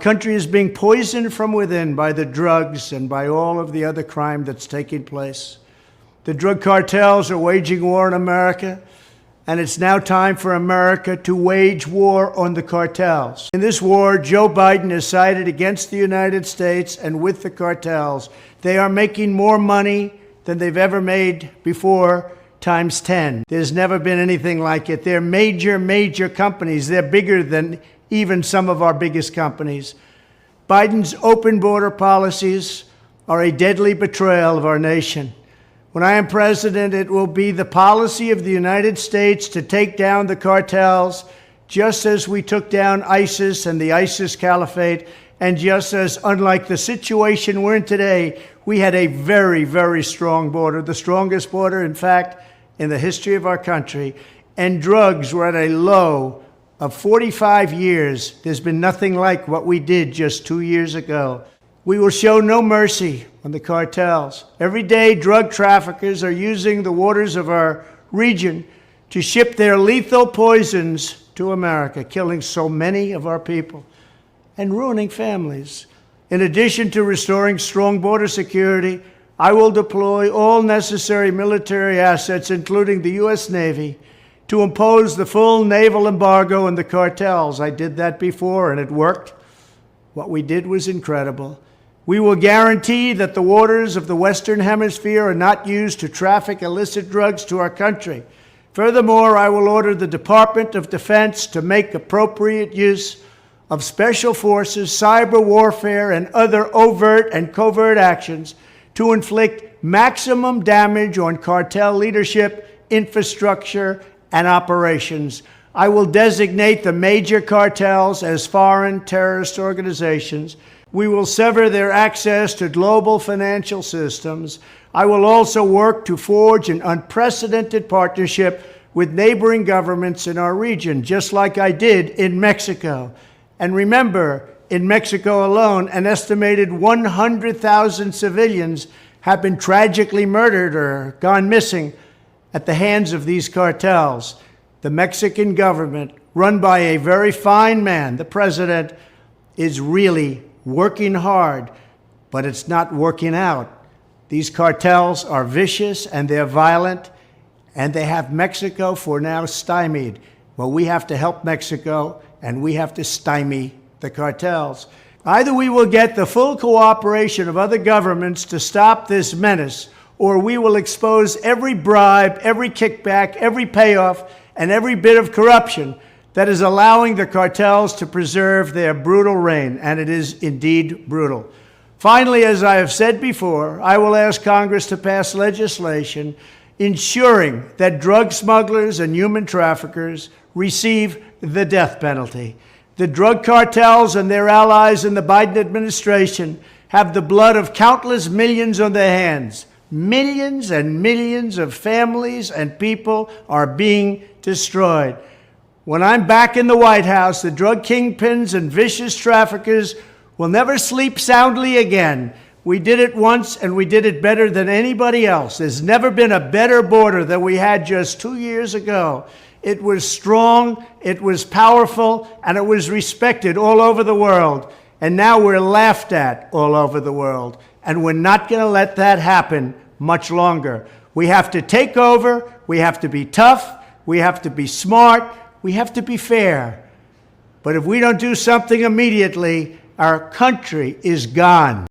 country is being poisoned from within by the drugs and by all of the other crime that's taking place. The drug cartels are waging war in America, and it's now time for America to wage war on the cartels. In this war, Joe Biden has sided against the United States and with the cartels. They are making more money than they've ever made before, times 10. There's never been anything like it. They're major companies. They're bigger than even some of our biggest companies. Biden's open border policies are a deadly betrayal of our nation. When I am president, it will be the policy of the United States to take down the cartels, just as we took down ISIS and the ISIS caliphate, and just as, unlike the situation we're in today, we had a very strong border, the strongest border, in fact, in the history of our country, and drugs were at a low of 45 years. There's been nothing like what we did just 2 years ago. We will show no mercy on the cartels. Every day, drug traffickers are using the waters of our region to ship their lethal poisons to America, killing so many of our people and ruining families. In addition to restoring strong border security, I will deploy all necessary military assets, including the U.S. Navy, to impose the full naval embargo on the cartels. I did that before, and it worked. What we did was incredible. We will guarantee that the waters of the Western Hemisphere are not used to traffic illicit drugs to our country. Furthermore, I will order the Department of Defense to make appropriate use of special forces, cyber warfare, and other overt and covert actions to inflict maximum damage on cartel leadership, infrastructure, and operations. I will designate the major cartels as foreign terrorist organizations. We will sever their access to global financial systems. I will also work to forge an unprecedented partnership with neighboring governments in our region, just like I did in Mexico. And remember, in Mexico alone, an estimated 100,000 civilians have been tragically murdered or gone missing at the hands of these cartels. The Mexican government, run by a very fine man, the president, is really working hard, but it's not working out. These cartels are vicious and they're violent, and they have Mexico for now stymied. Well, we have to help Mexico, and we have to stymie the cartels. Either we will get the full cooperation of other governments to stop this menace, or we will expose every bribe, every kickback, every payoff, and every bit of corruption that is allowing the cartels to preserve their brutal reign, and it is indeed brutal. Finally, as I have said before, I will ask Congress to pass legislation ensuring that drug smugglers and human traffickers receive the death penalty. The drug cartels and their allies in the Biden administration have the blood of countless millions on their hands. Millions and millions of families and people are being destroyed. When I'm back in the White House, the drug kingpins and vicious traffickers will never sleep soundly again. We did it once, and we did it better than anybody else. There's never been a better border than we had just 2 years ago. It was strong, it was powerful, and it was respected all over the world. And now we're laughed at all over the world. And we're not going to let that happen much longer. We have to take over, we have to be tough, we have to be smart, we have to be fair. But if we don't do something immediately, our country is gone.